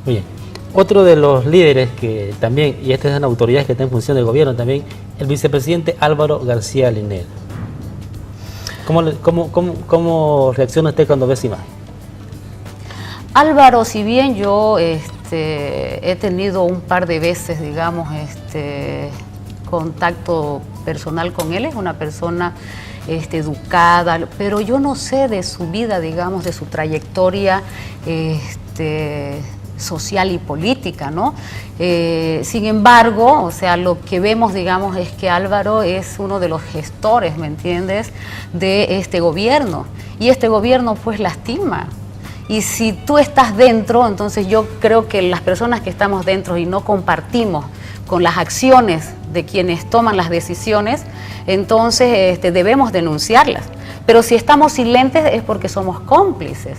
Muy bien. Otro de los líderes que también, y esta es una autoridad que está en función del gobierno también, el vicepresidente Álvaro García Linera. ¿Cómo reacciona usted cuando ve esa imagen? Álvaro, si bien yo he tenido un par de veces, digamos, contacto personal con él, es una persona educada, pero yo no sé de su vida, digamos, de su trayectoria social y política, ¿no? Sin embargo, o sea, lo que vemos, digamos, es que Álvaro es uno de los gestores, ¿me entiendes?, de este gobierno, y este gobierno pues lastima. Y si tú estás dentro, entonces yo creo que las personas que estamos dentro y no compartimos con las acciones de quienes toman las decisiones, entonces debemos denunciarlas. Pero si estamos silentes es porque somos cómplices.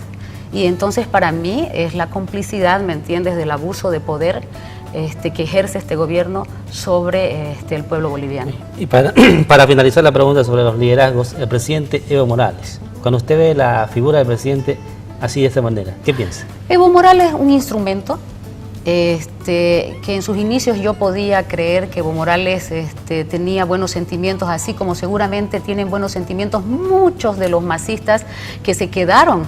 Y entonces para mí es la complicidad, ¿me entiendes?, del abuso de poder que ejerce este gobierno sobre el pueblo boliviano. Y para finalizar la pregunta sobre los liderazgos, el presidente Evo Morales, cuando usted ve la figura del presidente así de esta manera, ¿qué piensa? Evo Morales es un instrumento que en sus inicios yo podía creer que Evo Morales tenía buenos sentimientos, así como seguramente tienen buenos sentimientos muchos de los masistas que se quedaron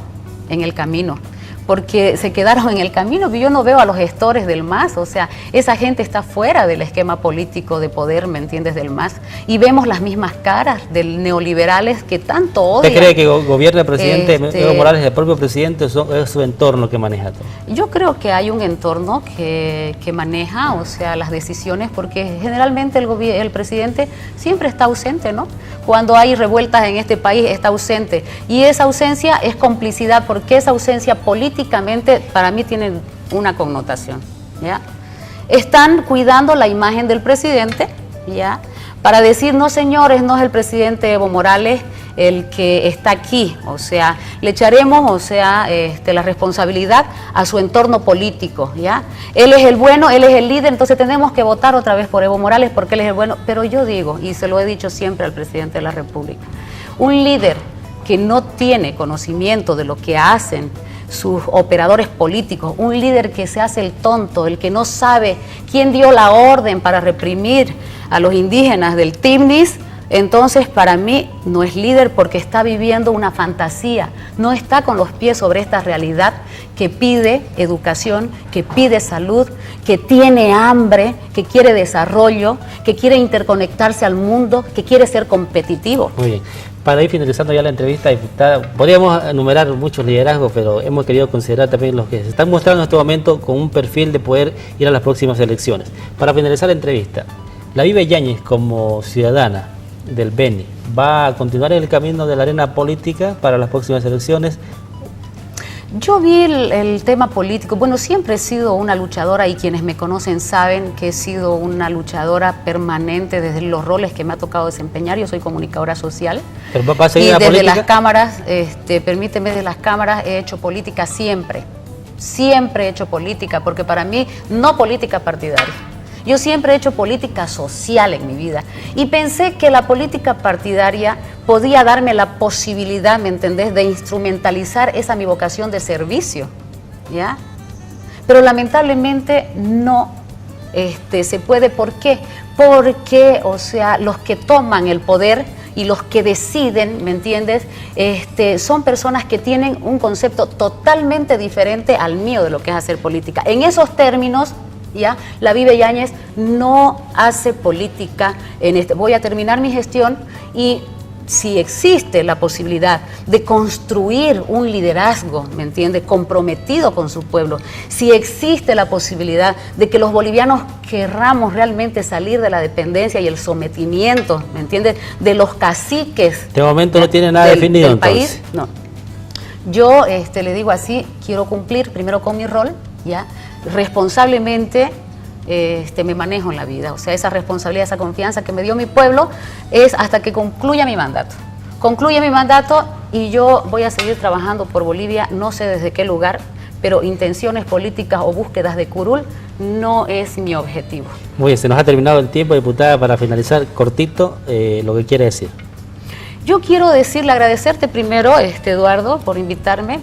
en el camino, porque se quedaron en el camino. Yo no veo a los gestores del MAS, o sea, esa gente está fuera del esquema político de poder, ¿me entiendes?, del MAS, y vemos las mismas caras de neoliberales que tanto odian. ¿Usted cree que gobierna el presidente Evo Morales, el propio presidente, o es su entorno que maneja todo? Yo creo que hay un entorno que maneja, o sea, las decisiones, porque generalmente el presidente siempre está ausente, ¿no? Cuando hay revueltas en este país está ausente, y esa ausencia es complicidad, porque esa ausencia políticamente para mí tiene una connotación, ¿ya? Están cuidando la imagen del presidente, ¿ya?, para decir, no señores, no es el presidente Evo Morales el que está aquí, o sea, le echaremos, o sea, la responsabilidad a su entorno político, ¿ya? Él es el bueno, él es el líder, entonces tenemos que votar otra vez por Evo Morales porque él es el bueno. Pero yo digo, y se lo he dicho siempre al presidente de la República, un líder que no tiene conocimiento de lo que hacen sus operadores políticos, un líder que se hace el tonto, el que no sabe quién dio la orden para reprimir a los indígenas del Timnis, Entonces, para mí no es líder porque está viviendo una fantasía, no está con los pies sobre esta realidad que pide educación, que pide salud, que tiene hambre, que quiere desarrollo, que quiere interconectarse al mundo, que quiere ser competitivo. Muy bien. Para ir finalizando ya la entrevista, diputada, podríamos enumerar muchos liderazgos, pero hemos querido considerar también los que se están mostrando en este momento con un perfil de poder ir a las próximas elecciones. Para finalizar la entrevista, la Vive Yáñez como ciudadana del Beni, ¿va a continuar en el camino de la arena política para las próximas elecciones? Yo vi el tema político, bueno, siempre he sido una luchadora y quienes me conocen saben que he sido una luchadora permanente desde los roles que me ha tocado desempeñar. Yo soy comunicadora social. ¿Pero va a seguir y la desde política? las cámaras, permíteme, desde las cámaras he hecho política siempre. Siempre he hecho política, porque para mí no política partidaria. Yo siempre he hecho política social en mi vida y pensé que la política partidaria podía darme la posibilidad, ¿me entendés?, de instrumentalizar esa mi vocación de servicio, ¿ya? Pero lamentablemente no se puede. ¿Por qué? Porque, o sea, los que toman el poder y los que deciden, ¿me entiendes?, son personas que tienen un concepto totalmente diferente al mío de lo que es hacer política. En esos términos, ¿ya?, la Vive Yáñez no hace política voy a terminar mi gestión y si existe la posibilidad de construir un liderazgo, ¿me entiende?, comprometido con su pueblo, si existe la posibilidad de que los bolivianos querramos realmente salir de la dependencia y el sometimiento, ¿me entiende?, de los caciques. De momento no tiene nada definido del país, no. Yo le digo así, quiero cumplir primero con mi rol, ¿ya? Responsablemente me manejo en la vida, o sea, esa responsabilidad, esa confianza que me dio mi pueblo es hasta que concluya mi mandato. Concluye mi mandato y yo voy a seguir trabajando por Bolivia, no sé desde qué lugar, pero intenciones políticas o búsquedas de curul no es mi objetivo. Muy bien, se nos ha terminado el tiempo, diputada, para finalizar cortito lo que quiere decir. Yo quiero decirle, agradecerte primero, Eduardo, por invitarme,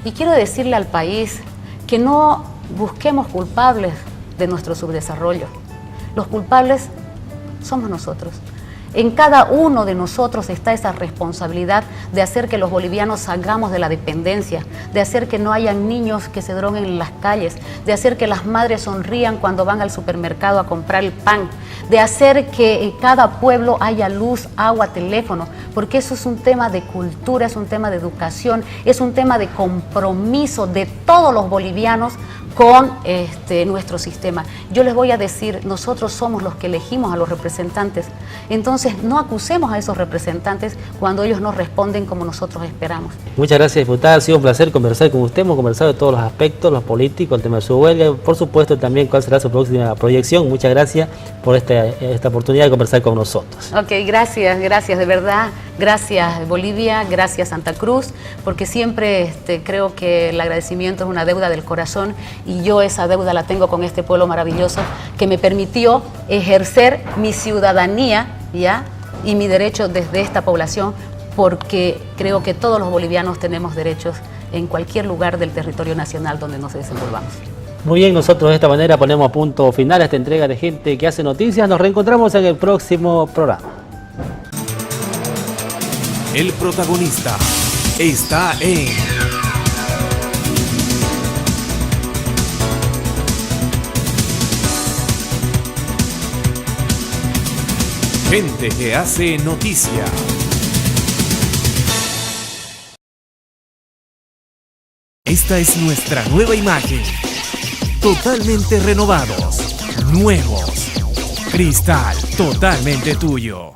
y quiero decirle al país que no busquemos culpables de nuestro subdesarrollo. Los culpables somos nosotros. En cada uno de nosotros está esa responsabilidad de hacer que los bolivianos salgamos de la dependencia, de hacer que no hayan niños que se droguen en las calles, de hacer que las madres sonrían cuando van al supermercado a comprar el pan, de hacer que en cada pueblo haya luz, agua, teléfono, porque eso es un tema de cultura, es un tema de educación, es un tema de compromiso de todos los bolivianos con nuestro sistema. Yo les voy a decir, nosotros somos los que elegimos a los representantes, entonces no acusemos a esos representantes cuando ellos no responden como nosotros esperamos. Muchas gracias, diputada, ha sido un placer conversar con usted, hemos conversado de todos los aspectos, los políticos, el tema de su huelga, por supuesto también cuál será su próxima proyección. Muchas gracias por esta oportunidad de conversar con nosotros. Ok, gracias, de verdad, gracias Bolivia, gracias Santa Cruz, porque siempre creo que el agradecimiento es una deuda del corazón y yo esa deuda la tengo con este pueblo maravilloso que me permitió ejercer mi ciudadanía, ¿ya?, y mi derecho desde esta población, porque creo que todos los bolivianos tenemos derechos en cualquier lugar del territorio nacional donde nos desenvolvamos. Muy bien, nosotros de esta manera ponemos punto final a esta entrega de Gente que Hace Noticias. Nos reencontramos en el próximo programa. El protagonista está en Gente que Hace Noticia. Esta es nuestra nueva imagen. Totalmente renovados. Nuevos. Cristal totalmente tuyo.